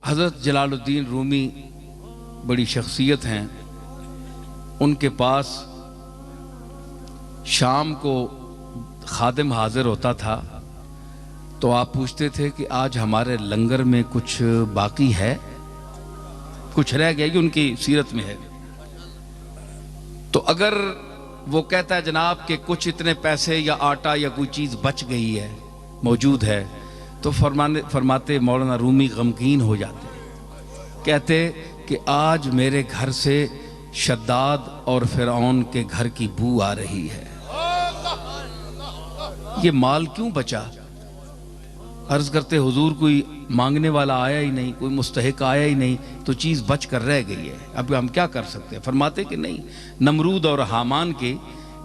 हज़रत जलालुद्दीन रूमी बड़ी शख्सियत हैं। उनके पास शाम को खादिम हाजिर होता था तो आप पूछते थे कि आज हमारे लंगर में कुछ बाकी है, कुछ रह गया, कि उनकी सीरत में है। तो अगर वो कहता है जनाब कि कुछ इतने पैसे या आटा या कोई चीज़ बच गई है, मौजूद है, तो फरमाते मौलाना रूमी गमगीन हो जाते, कहते कि आज मेरे घर से शद्दाद और फिरौन के घर की बू आ रही है, ये माल क्यों बचा? अर्ज करते हुजूर कोई मांगने वाला आया ही नहीं, कोई मुस्तहिक आया ही नहीं, तो चीज़ बच कर रह गई है, अब हम क्या कर सकते हैं? फरमाते कि नहीं, नमरूद और हामान के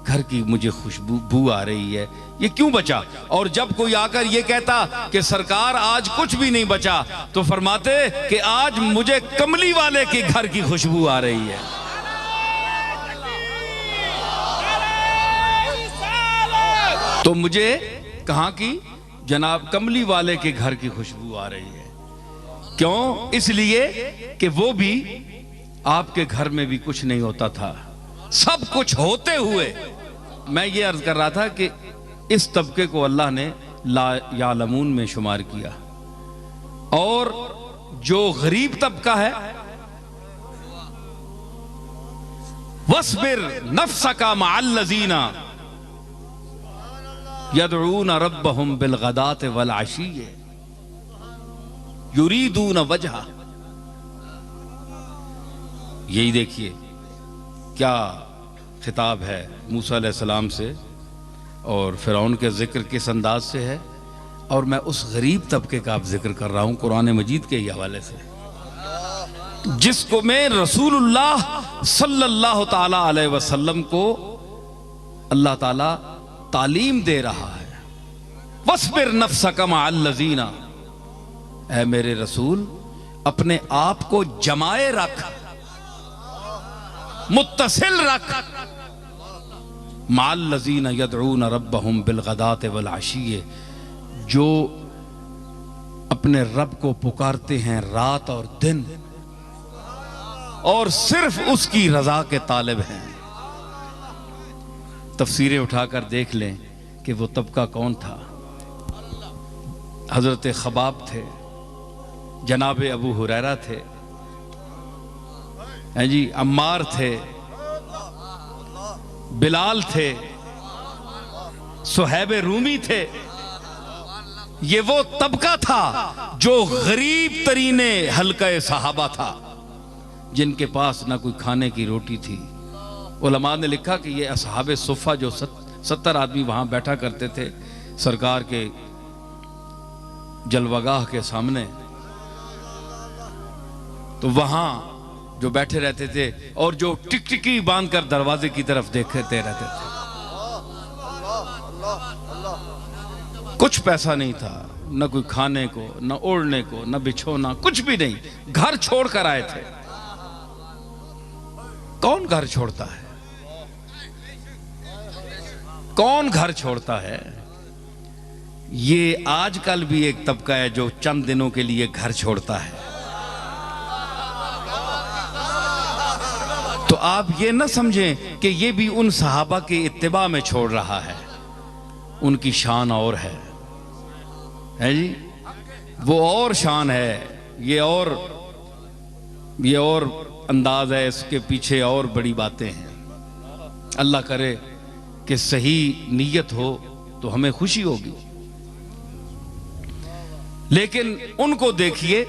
घर की मुझे खुशबू बू आ रही है, ये क्यों बचा? और जब कोई आकर ये कहता कि सरकार आज कुछ भी नहीं बचा, तो फरमाते कि आज मुझे कमली वाले के घर की खुशबू आ रही है। तो मुझे कहाँ की? जनाब कमली वाले के घर की खुशबू आ रही है। क्यों? इसलिए कि वो भी आपके घर में भी कुछ नहीं होता था, सब कुछ होते हुए। मैं ये अर्ज कर रहा था कि इस तबके को अल्लाह ने ला यालमून में शुमार किया, और जो गरीब तबका है, वस्बिर नफ्सका मअल्लज़ीना यदऊन रब्बहुम बिलगदात वल अशीय्य युरीदून वजहा। यही देखिए क्या खिताब है मूसा अलैहिस्सलाम से, और फिरौन के जिक्र किस अंदाज से है, और मैं उस गरीब तबके का आप जिक्र कर रहा हूं कुरान मजीद के ही हवाले से, जिसको मैं रसूलुल्लाह सल्लल्लाहु ताला अलैहि वसल्लम को अल्लाह ताला तालीम दे रहा है। वस्बिर नफ्सका मअल्लज़ीना, ऐ मेरे रसूल अपने आप को जमाए रख, मुत्तसिल रख, मअल्लज़ीना यदऊन रब्बहुम बिलगदात वल अशीय्य, जो अपने रब को पुकारते हैं रात और दिन, और सिर्फ उसकी रजा के तालिब हैं। तफसीरें उठाकर देख लें कि वो तबका कौन था। हजरत खबाब थे, जनाब अबू हुरैरा थे, हैं जी, अम्मार थे, बिलाल थे, सुहैब रूमी थे। ये वो तबका था जो गरीब तरीने हल्का सहाबा था, जिनके पास ना कोई खाने की रोटी थी। उलमा ने लिखा कि ये असहाबे सुफ़ा जो 70 आदमी वहां बैठा करते थे सरकार के जलवागाह के सामने, तो वहां जो बैठे रहते थे और जो टिकटिकी बांधकर दरवाजे की तरफ देखते रहते थे, कुछ पैसा नहीं था, न कोई खाने को, न ओढ़ने को, न बिछोना, कुछ भी नहीं, घर छोड़कर आए थे। कौन घर छोड़ता है? कौन घर छोड़ता है? ये आजकल भी एक तबका है जो चंद दिनों के लिए घर छोड़ता है। तो आप ये न समझें कि ये भी उन सहाबा के इत्तिबा में छोड़ रहा है, उनकी शान और है जी, वो और शान है, ये और अंदाज है, इसके पीछे और बड़ी बातें हैं। अल्लाह करे कि सही नीयत हो तो हमें खुशी होगी। लेकिन उनको देखिए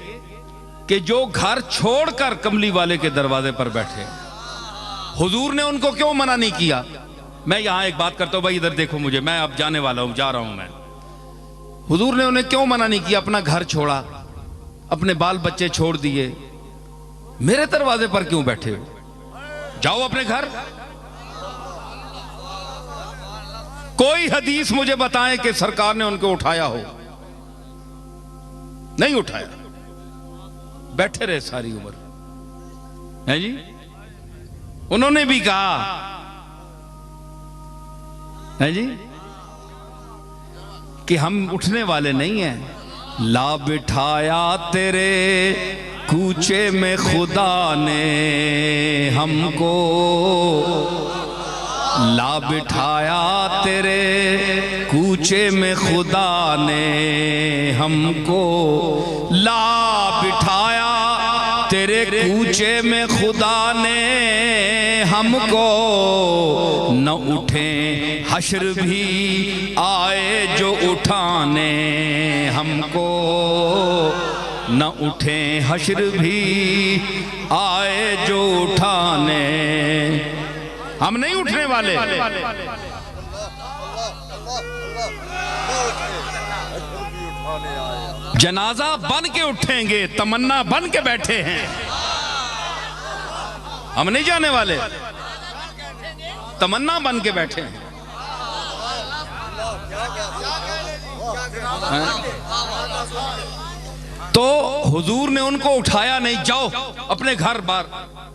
कि जो घर छोड़कर कमली वाले के दरवाजे पर बैठे, हुजूर ने उनको क्यों मना नहीं किया? मैं यहां एक बात करता हूं, भाई इधर देखो मुझे, मैं अब जाने वाला हूं, जा रहा हूं मैं। हुजूर ने उन्हें क्यों मना नहीं किया? अपना घर छोड़ा, अपने बाल बच्चे छोड़ दिए, मेरे दरवाजे पर क्यों बैठे हो? जाओ अपने घर। कोई हदीस मुझे बताएं कि सरकार ने उनको उठाया हो? नहीं उठाया, बैठे रहे सारी उम्र, है जी। उन्होंने भी कहा, है जी, कि हम उठने वाले नहीं हैं, ला बिठाया तेरे कूचे में खुदा ने हमको, ला बिठाया तेरे कूचे में खुदा ने हमको, ला बिठाया तेरे कूचे में खुदा ने हमको, न उठे हश्र भी आए जो उठाने हमको, न उठे हश्र भी आए जो उठाने, हम नहीं उठने वाले। जनाजा बन के उठेंगे, तमन्ना बन के बैठे हैं, हम नहीं जाने वाले, तमन्ना बन के बैठे हैं। तो हुजूर ने उनको उठाया नहीं, जाओ अपने घर बार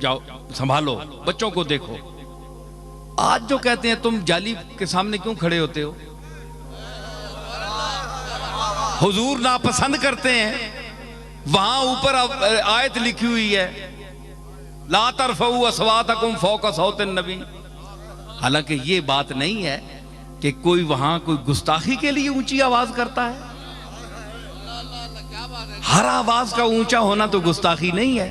जाओ, संभालो, बच्चों को देखो। आज जो कहते हैं तुम जाली के सामने क्यों खड़े होते हो, हुजूर नापसंद करते हैं। वहां ऊपर आयत लिखी हुई है, ला तरफऊ अस्वातकुम फौका सौतिन नबी। हालांकि ये बात नहीं है कि कोई वहां कोई गुस्ताखी के लिए ऊंची आवाज करता है। हर आवाज का ऊंचा होना तो गुस्ताखी नहीं है।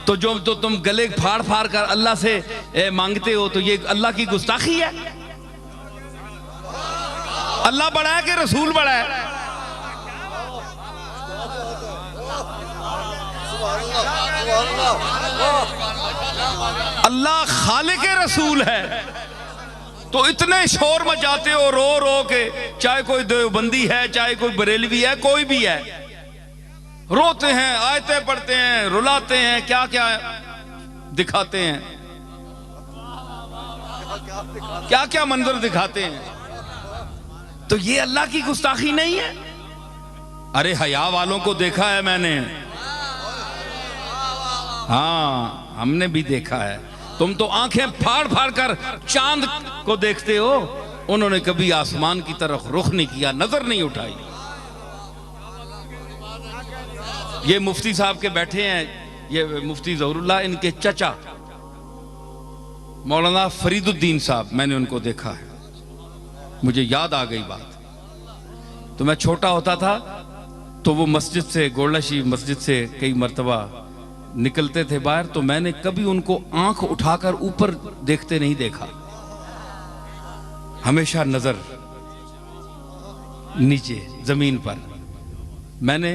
तो जो तो तुम गले फाड़ फाड़ कर अल्लाह से मांगते हो, तो ये अल्लाह की गुस्ताखी है। अल्लाह बड़ा है कि रसूल बड़ा है? अल्लाह खालिक रसूल है, तो इतने शोर मचाते हो रो रो के, चाहे कोई देवबंदी है, चाहे कोई बरेलवी है, कोई भी है, रोते हैं, आयतें पढ़ते हैं, रुलाते हैं, क्या क्या दिखाते हैं, क्या क्या मंजर दिखाते हैं। तो ये अल्लाह की गुस्ताखी नहीं है? अरे हया वालों को देखा है मैंने, हाँ हमने भी देखा है। तुम तो आंखें फाड़ फाड़ कर चांद को देखते हो, उन्होंने कभी आसमान की तरफ रुख नहीं किया, नजर नहीं उठाई। ये मुफ्ती साहब के बैठे हैं, ये मुफ्ती ज़हरुल्लाह, इनके चचा मौलाना फरीदुद्दीन साहब, मैंने उनको देखा है, मुझे याद आ गई बात। तो मैं छोटा होता था तो वो मस्जिद से, गोलशी मस्जिद से कई मर्तबा निकलते थे बाहर, तो मैंने कभी उनको आंख उठाकर ऊपर देखते नहीं देखा, हमेशा नजर नीचे जमीन पर। मैंने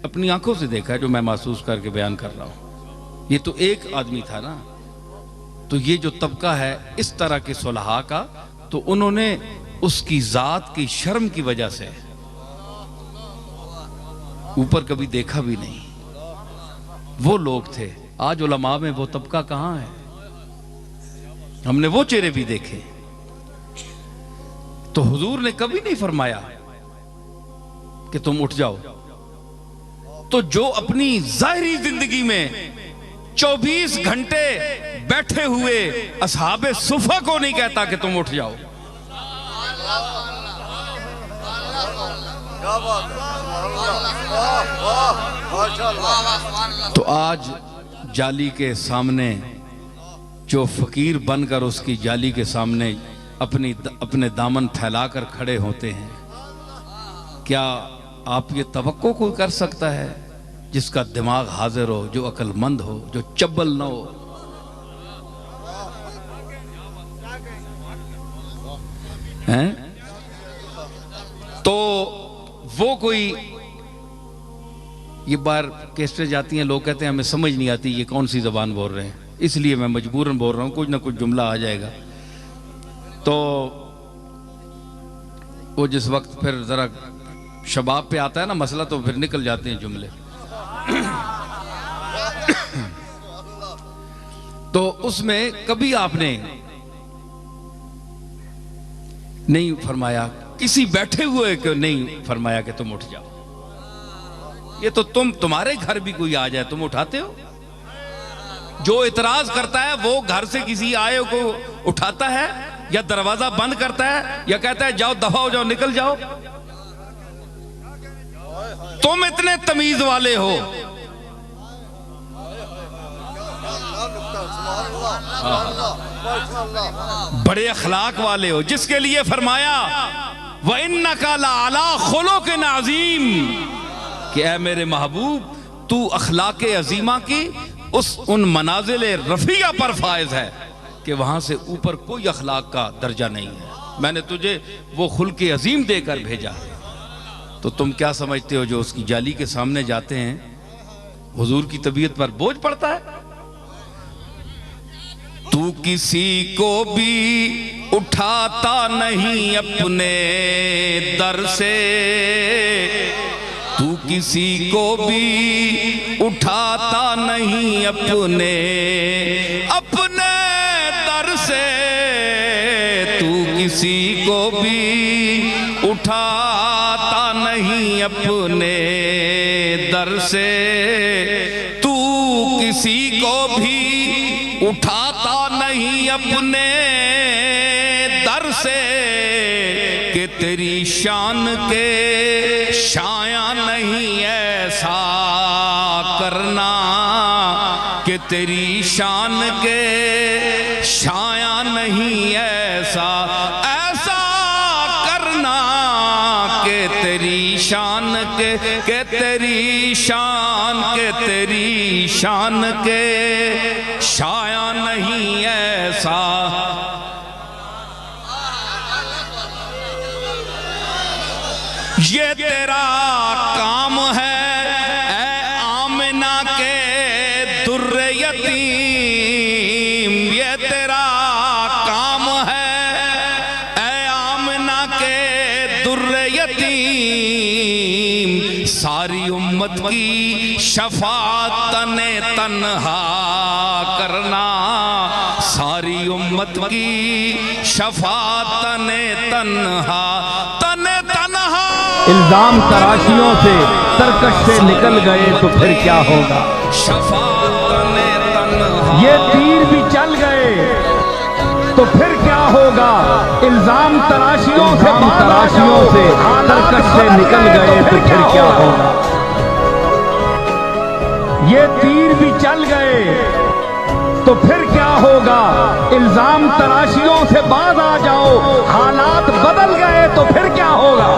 अपनी आंखों से देखा है, जो मैं महसूस करके बयान कर रहा हूं। ये तो एक आदमी था ना, तो ये जो तबका है इस तरह के सुलहा का, तो उन्होंने उसकी जात की शर्म की वजह से ऊपर कभी देखा भी नहीं। वो लोग थे। आज उलमा में वो तबका कहां है? हमने वो चेहरे भी देखे। तो हुजूर ने कभी नहीं फरमाया कि तुम उठ जाओ। तो जो अपनी जाहिरी जिंदगी में 24 घंटे बैठे हुए असहाबे सुफा को नहीं कहता कि तुम उठ जाओ। तो आज जाली के सामने जो फकीर बनकर उसकी जाली के सामने अपने दामन फैलाकर खड़े होते हैं, क्या आप ये तवक्को कोई कर सकता है जिसका दिमाग हाजिर हो, जो अक्लमंद हो, जो चब्बल न हो? हैं? तो वो कोई ये बार कैसे जाती हैं, लोग कहते हैं हमें समझ नहीं आती ये कौन सी जबान बोल रहे हैं, इसलिए मैं मजबूरन बोल रहा हूं, कुछ ना कुछ जुमला आ जाएगा। तो वो जिस वक्त फिर जरा शबाब पे आता है ना मसला, तो फिर निकल जाते हैं जुमले। तो उसमें कभी आपने नहीं फरमाया, किसी बैठे हुए को नहीं फरमाया कि तुम उठ जाओ। ये तो तुम्हारे घर भी कोई आ जाए तुम उठाते हो? जो इतराज करता है वो घर से किसी आए को उठाता है या दरवाजा बंद करता है या कहता है जाओ दफा हो जाओ, निकल जाओ। तुम इतने तमीज वाले हो, बड़े अखलाक वाले हो, जिसके लिए फरमाया व इन्नका लअला खुलुक़िन अज़ीम कि ऐ मेरे महबूब तू अखलाक अजीमा की उन मनाजिल रफिया पर फायज है कि वहां से ऊपर कोई अखलाक का दर्जा नहीं है। मैंने तुझे वो खुल्क अजीम देकर भेजा। तो तुम क्या समझते हो जो उसकी जाली के सामने जाते हैं हुजूर की तबीयत पर बोझ पड़ता है? तू किसी को भी उठाता नहीं अपने दर से, तू किसी को भी उठाता नहीं अपने दर से, तू किसी को भी उठाता नहीं अपने दर से, तू किसी को भी उठाता नहीं अपने दर से कि तेरी शान के शाया नहीं ऐसा करना, कि तेरी शान के शाया नहीं ऐसा करना, कि तेरी शान के तेरी शान के शाया नहीं ऐसा। ये तेरा काम है ऐ आमिना के दुर्रे यतीम, ये तेरा काम है ऐ आमिना के दुर्रे यतीम, सारी उम्मत की शफाअत तने तन्हा करना, सारी उम्मत की शफाअत तने तन्हा इल्जाम तराशियों से तरकश से निकल गए तो फिर क्या होगा, ये तीर भी चल गए तो फिर क्या होगा, इल्जाम तराशियों से तरकश से निकल गए तो फिर क्या होगा, ये तीर भी चल गए तो फिर क्या होगा, इल्जाम तराशियों से बाज आ जाओ, हालात बदल गए तो फिर क्या होगा।